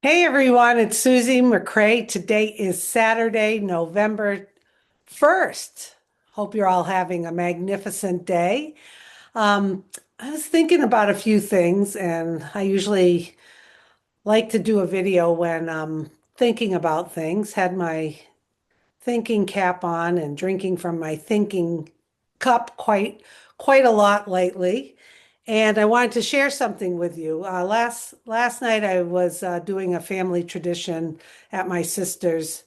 Hey everyone, it's Susie McCrae. Today is Saturday, November 1st. Hope you're all having a magnificent day. Um, I was thinking about a few things, and I usually like to do a video when I'm thinking about things. Had my thinking cap on and drinking from my thinking cup quite a lot lately. And I wanted to share something with you. Last night I was doing a family tradition at my sister's,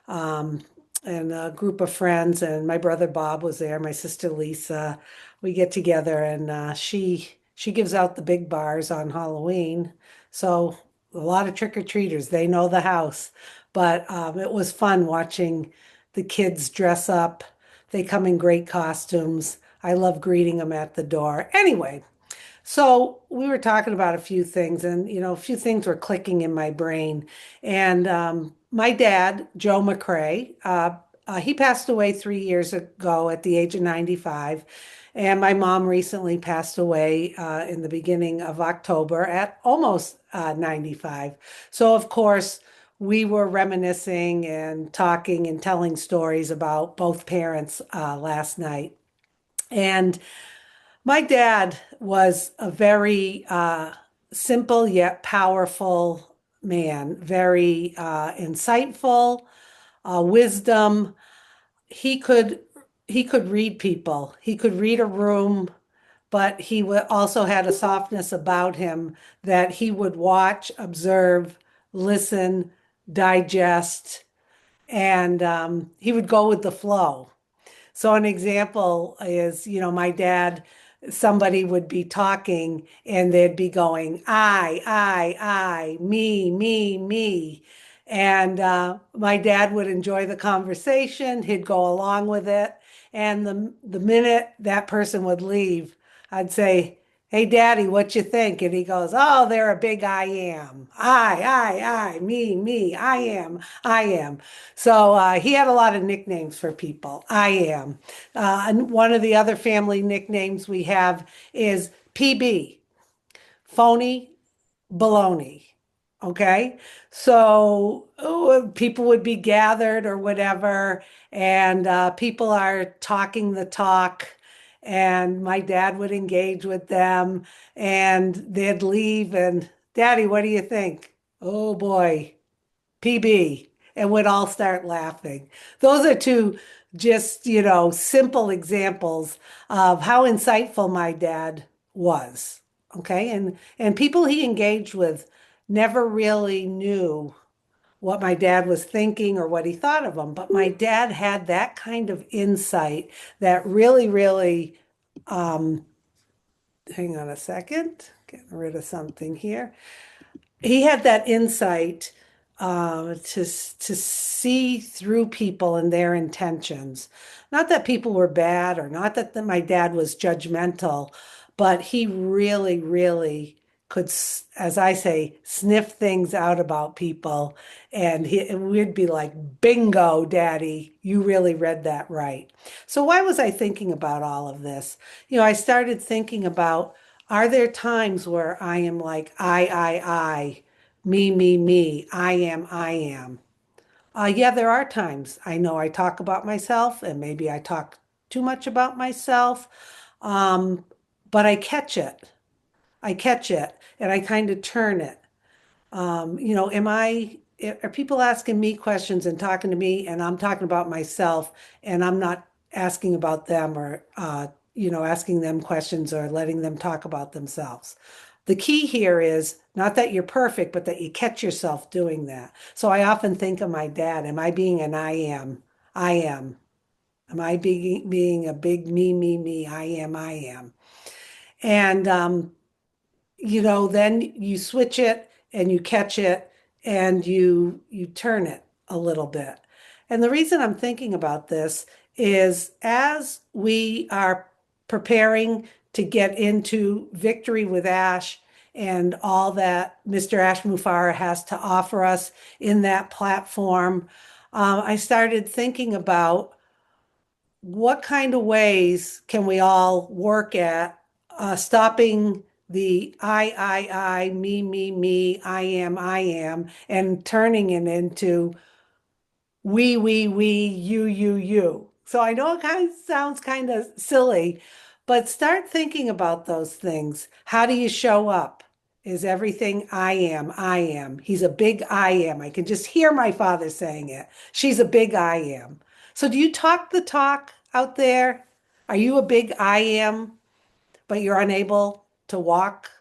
um, and a group of friends, and my brother Bob was there, my sister Lisa. We get together, and she gives out the big bars on Halloween. So a lot of trick-or-treaters, they know the house. But it was fun watching the kids dress up. They come in great costumes. I love greeting them at the door. Anyway, so we were talking about a few things, and a few things were clicking in my brain. And my dad, Joe McCrae, he passed away 3 years ago at the age of 95. And my mom recently passed away in the beginning of October at almost 95. So, of course, we were reminiscing and talking and telling stories about both parents last night. And my dad was a very simple yet powerful man, very insightful, wisdom. He could he could read people. He could read a room, but also had a softness about him that he would watch, observe, listen, digest, and he would go with the flow. So an example is, my dad, somebody would be talking and they'd be going, I, me. And my dad would enjoy the conversation. He'd go along with it. And the minute that person would leave, I'd say, "Hey, Daddy, what you think?" And he goes, "Oh, they're a big I am. Me, I am." So he had a lot of nicknames for people. I am. And one of the other family nicknames we have is PB, phony baloney. Okay. So people would be gathered or whatever, and people are talking the talk, and my dad would engage with them, and they'd leave, and Daddy, what do you think? Oh boy, PB, and would all start laughing. Those are two just, simple examples of how insightful my dad was. Okay. And people he engaged with never really knew what my dad was thinking or what he thought of them. But my dad had that kind of insight that really, um, hang on a second, getting rid of something here. He had that insight to see through people and their intentions. Not that people were bad or not that my dad was judgmental, but he really could, as I say, sniff things out about people. And we'd be like, bingo, Daddy, you really read that right. So why was I thinking about all of this? I started thinking about, are there times where I am like, I, me, I am. Yeah, there are times. I know I talk about myself and maybe I talk too much about myself, um, but I catch it. I catch it and I kind of turn it. Are people asking me questions and talking to me and I'm talking about myself and I'm not asking about them or, asking them questions or letting them talk about themselves? The key here is not that you're perfect, but that you catch yourself doing that. So I often think of my dad. Am I being an I am? I am. Am I being a big me? I am. And then you switch it and you catch it and you turn it a little bit. And the reason I'm thinking about this is as we are preparing to get into Victory with Ash and all that Mr. Ash Mufara has to offer us in that platform, I started thinking about what kind of ways can we all work at stopping the me, I am, and turning it into we, you. So I know it kind of sounds kind of silly, but start thinking about those things. How do you show up? Is everything I am, I am. He's a big I am. I can just hear my father saying it. She's a big I am. So do you talk the talk out there? Are you a big I am, but you're unable to walk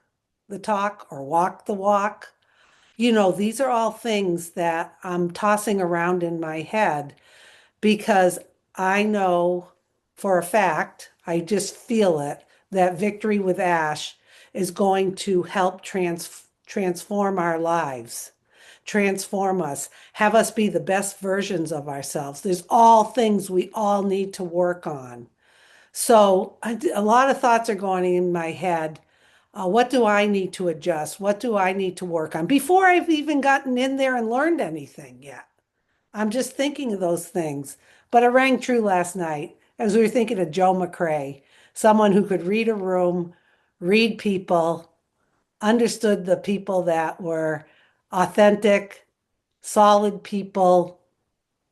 the talk or walk the walk? These are all things that I'm tossing around in my head because I know for a fact, I just feel it, that Victory with Ash is going to help transform our lives, transform us, have us be the best versions of ourselves. There's all things we all need to work on. So a lot of thoughts are going in my head. What do I need to adjust? What do I need to work on before I've even gotten in there and learned anything yet? I'm just thinking of those things. But it rang true last night as we were thinking of Joe McCrae, someone who could read a room, read people, understood the people that were authentic, solid people,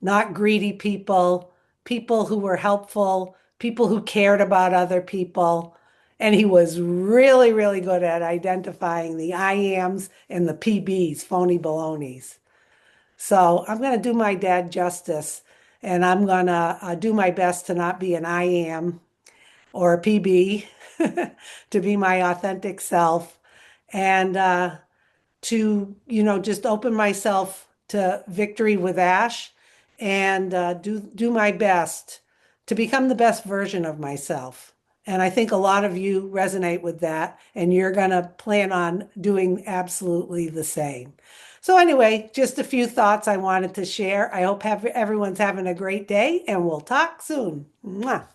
not greedy people, people who were helpful, people who cared about other people. And he was really, really good at identifying the I ams and the PBs, phony balonies. So I'm going to do my dad justice and I'm going to do my best to not be an I am or a PB, to be my authentic self and to, just open myself to victory with Ash and do my best to become the best version of myself. And I think a lot of you resonate with that, and you're going to plan on doing absolutely the same. So anyway, just a few thoughts I wanted to share. I hope everyone's having a great day, and we'll talk soon. Mwah.